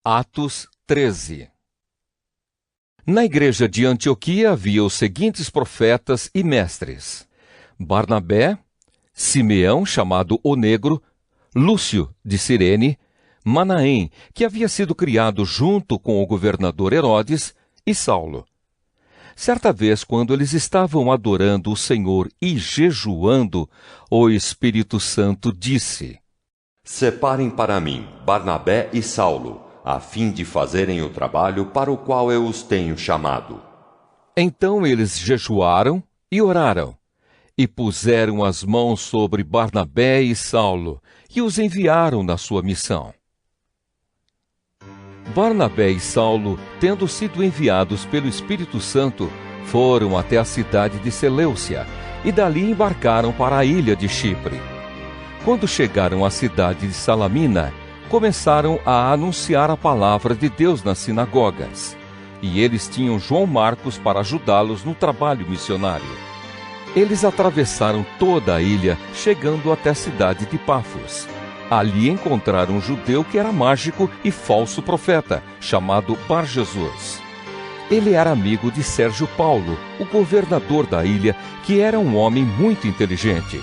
Atos 13. Na igreja de Antioquia havia os seguintes profetas e mestres: Barnabé, Simeão, chamado o Negro, Lúcio de Cirene, Manaém, que havia sido criado junto com o governador Herodes, e Saulo. Certa vez, quando eles estavam adorando o Senhor e jejuando, o Espírito Santo disse: Separem para mim Barnabé e Saulo, a fim de fazerem o trabalho para o qual eu os tenho chamado. Então eles jejuaram e oraram, e puseram as mãos sobre Barnabé e Saulo, e os enviaram na sua missão. Barnabé e Saulo, tendo sido enviados pelo Espírito Santo, foram até a cidade de Seleucia, e dali embarcaram para a ilha de Chipre. Quando chegaram à cidade de Salamina, começaram a anunciar a palavra de Deus nas sinagogas, e eles tinham João Marcos para ajudá-los no trabalho missionário. Eles atravessaram toda a ilha, chegando até a cidade de Pafos. Ali encontraram um judeu que era mágico e falso profeta, chamado Bar-Jesus. Ele era amigo de Sérgio Paulo, o governador da ilha, que era um homem muito inteligente.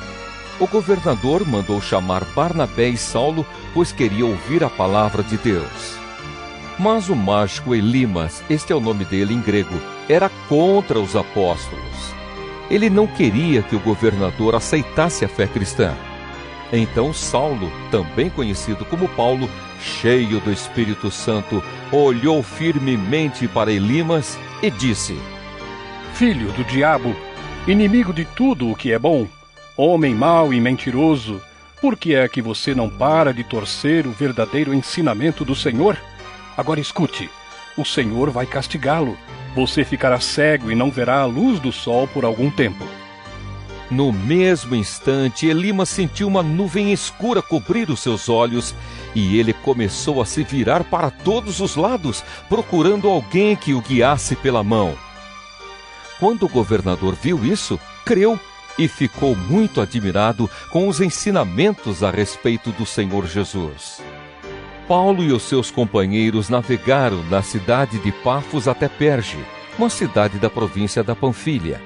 O governador mandou chamar Barnabé e Saulo, pois queria ouvir a palavra de Deus. Mas o mágico Elimas, este é o nome dele em grego, era contra os apóstolos. Ele não queria que o governador aceitasse a fé cristã. Então Saulo, também conhecido como Paulo, cheio do Espírito Santo, olhou firmemente para Elimas e disse: Filho do diabo, inimigo de tudo o que é bom, homem mau e mentiroso, por que é que você não para de torcer o verdadeiro ensinamento do Senhor? Agora escute, o Senhor vai castigá-lo. Você ficará cego e não verá a luz do sol por algum tempo. No mesmo instante, Elimas sentiu uma nuvem escura cobrir os seus olhos, e ele começou a se virar para todos os lados, procurando alguém que o guiasse pela mão. Quando o governador viu isso, creu e ficou muito admirado com os ensinamentos a respeito do Senhor Jesus. Paulo e os seus companheiros navegaram na cidade de Pafos até Perge, uma cidade da província da Panfilha.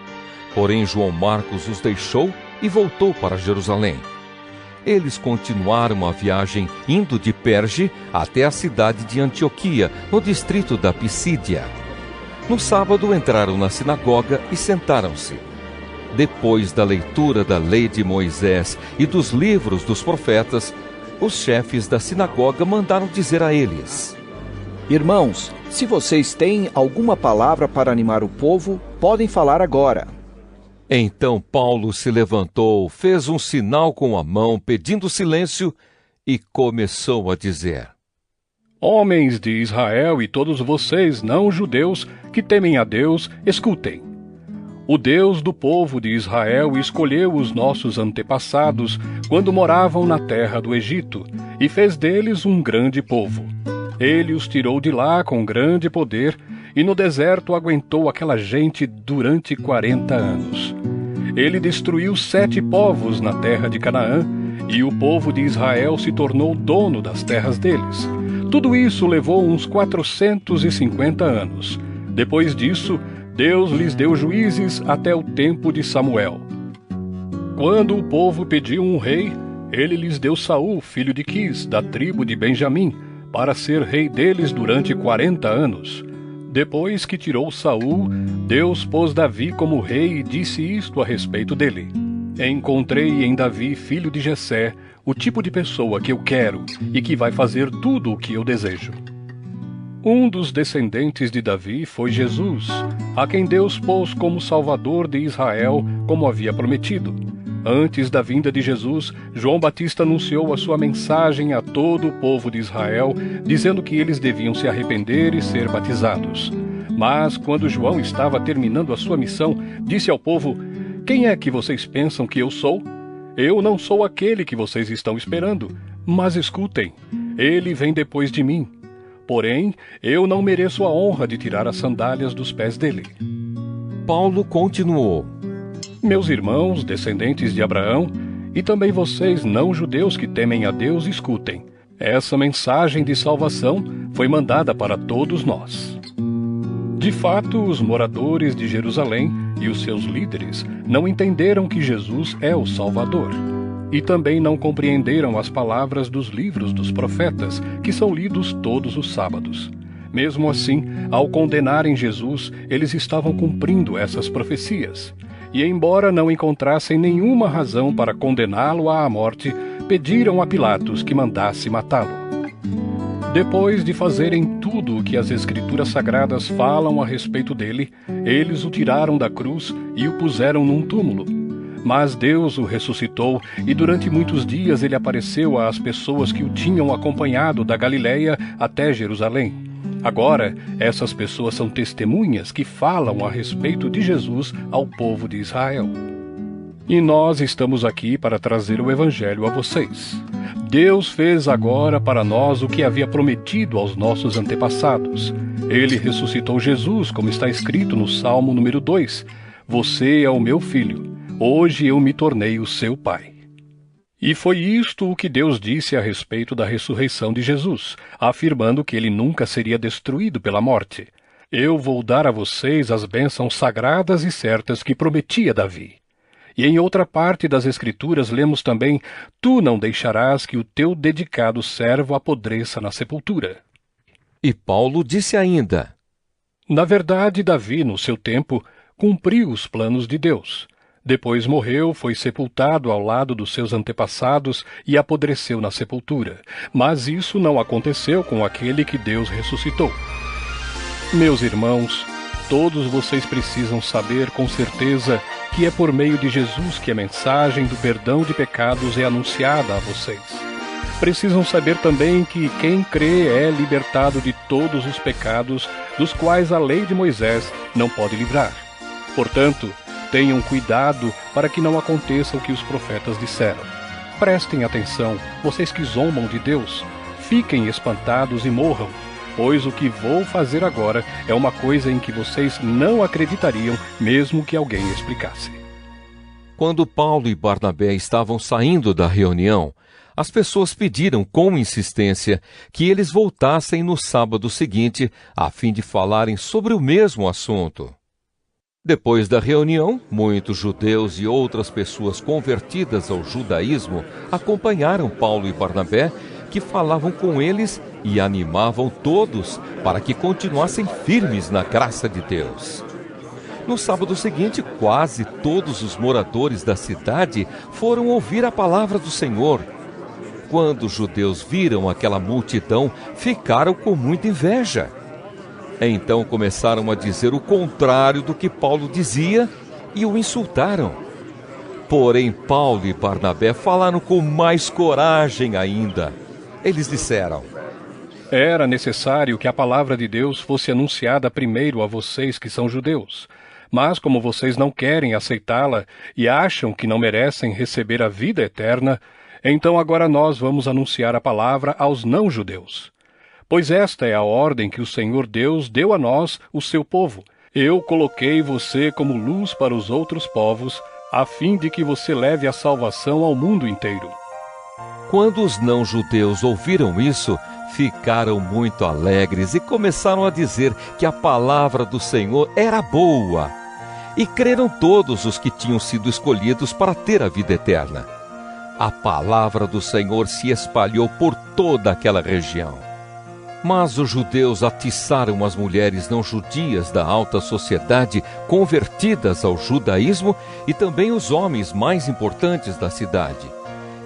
Porém, João Marcos os deixou e voltou para Jerusalém. Eles continuaram a viagem indo de Perge até a cidade de Antioquia, no distrito da Pisídia. No sábado entraram na sinagoga e sentaram-se. Depois da leitura da lei de Moisés e dos livros dos profetas, os chefes da sinagoga mandaram dizer a eles: Irmãos, se vocês têm alguma palavra para animar o povo, podem falar agora. Então Paulo se levantou, fez um sinal com a mão, pedindo silêncio, e começou a dizer: Homens de Israel e todos vocês não-judeus que temem a Deus, escutem. O Deus do povo de Israel escolheu os nossos antepassados quando moravam na terra do Egito e fez deles um grande povo. Ele os tirou de lá com grande poder e no deserto aguentou aquela gente durante 40 anos. Ele destruiu 7 povos na terra de Canaã e o povo de Israel se tornou dono das terras deles. Tudo isso levou uns 450 anos. Depois disso, Deus lhes deu juízes até o tempo de Samuel. Quando o povo pediu um rei, ele lhes deu Saul, filho de Quis, da tribo de Benjamim, para ser rei deles durante 40 anos. Depois que tirou Saul, Deus pôs Davi como rei e disse isto a respeito dele: Encontrei em Davi, filho de Jessé, o tipo de pessoa que eu quero e que vai fazer tudo o que eu desejo. Um dos descendentes de Davi foi Jesus, a quem Deus pôs como Salvador de Israel, como havia prometido. Antes da vinda de Jesus, João Batista anunciou a sua mensagem a todo o povo de Israel, dizendo que eles deviam se arrepender e ser batizados. Mas, quando João estava terminando a sua missão, disse ao povo: Quem é que vocês pensam que eu sou? Eu não sou aquele que vocês estão esperando, mas escutem, ele vem depois de mim. Porém, eu não mereço a honra de tirar as sandálias dos pés dele. Paulo continuou: Meus irmãos, descendentes de Abraão, e também vocês não-judeus que temem a Deus, escutem. essa mensagem de salvação foi mandada para todos nós. De fato, os moradores de Jerusalém e os seus líderes não entenderam que Jesus é o Salvador. E também não compreenderam as palavras dos livros dos profetas, que são lidos todos os sábados. Mesmo assim, ao condenarem Jesus, eles estavam cumprindo essas profecias. E embora não encontrassem nenhuma razão para condená-lo à morte, pediram a Pilatos que mandasse matá-lo. Depois de fazerem tudo o que as Escrituras Sagradas falam a respeito dele, eles o tiraram da cruz e o puseram num túmulo. Mas Deus o ressuscitou, e durante muitos dias ele apareceu às pessoas que o tinham acompanhado da Galileia até Jerusalém. Agora, essas pessoas são testemunhas que falam a respeito de Jesus ao povo de Israel. E nós estamos aqui para trazer o Evangelho a vocês. Deus fez agora para nós o que havia prometido aos nossos antepassados. Ele ressuscitou Jesus, como está escrito no Salmo número 2. Você é o meu filho. Hoje eu me tornei o seu pai. E foi isto o que Deus disse a respeito da ressurreição de Jesus, afirmando que ele nunca seria destruído pela morte. Eu vou dar a vocês as bênçãos sagradas e certas que prometia Davi. E em outra parte das Escrituras lemos também: tu não deixarás que o teu dedicado servo apodreça na sepultura. E Paulo disse ainda: na verdade, Davi, no seu tempo, cumpriu os planos de Deus. Depois morreu, foi sepultado ao lado dos seus antepassados e apodreceu na sepultura. Mas isso não aconteceu com aquele que Deus ressuscitou. Meus irmãos, todos vocês precisam saber com certeza que é por meio de Jesus que a mensagem do perdão de pecados é anunciada a vocês. Precisam saber também que quem crê é libertado de todos os pecados dos quais a lei de Moisés não pode livrar. Portanto, tenham cuidado para que não aconteça o que os profetas disseram. Prestem atenção, vocês que zombam de Deus. Fiquem espantados e morram, pois o que vou fazer agora é uma coisa em que vocês não acreditariam, mesmo que alguém explicasse. Quando Paulo e Barnabé estavam saindo da reunião, as pessoas pediram com insistência que eles voltassem no sábado seguinte, a fim de falarem sobre o mesmo assunto. Depois da reunião, muitos judeus e outras pessoas convertidas ao judaísmo acompanharam Paulo e Barnabé, que falavam com eles e animavam todos para que continuassem firmes na graça de Deus. No sábado seguinte, quase todos os moradores da cidade foram ouvir a palavra do Senhor. Quando os judeus viram aquela multidão, ficaram com muita inveja. Então começaram a dizer o contrário do que Paulo dizia e o insultaram. Porém, Paulo e Barnabé falaram com mais coragem ainda. Eles disseram: era necessário que a palavra de Deus fosse anunciada primeiro a vocês que são judeus. Mas como vocês não querem aceitá-la e acham que não merecem receber a vida eterna, então agora nós vamos anunciar a palavra aos não-judeus. Pois esta é a ordem que o Senhor Deus deu a nós, o seu povo. Eu coloquei você como luz para os outros povos, a fim de que você leve a salvação ao mundo inteiro. Quando os não-judeus ouviram isso, ficaram muito alegres e começaram a dizer que a palavra do Senhor era boa. E creram todos os que tinham sido escolhidos para ter a vida eterna. A palavra do Senhor se espalhou por toda aquela região. Mas os judeus atiçaram as mulheres não judias da alta sociedade convertidas ao judaísmo e também os homens mais importantes da cidade.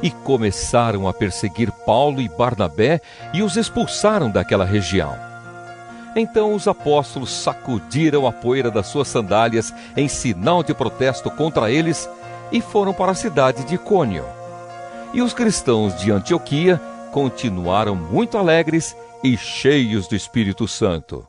E começaram a perseguir Paulo e Barnabé e os expulsaram daquela região. Então os apóstolos sacudiram a poeira das suas sandálias em sinal de protesto contra eles e foram para a cidade de Icônio. E os cristãos de Antioquia continuaram muito alegres e cheios do Espírito Santo.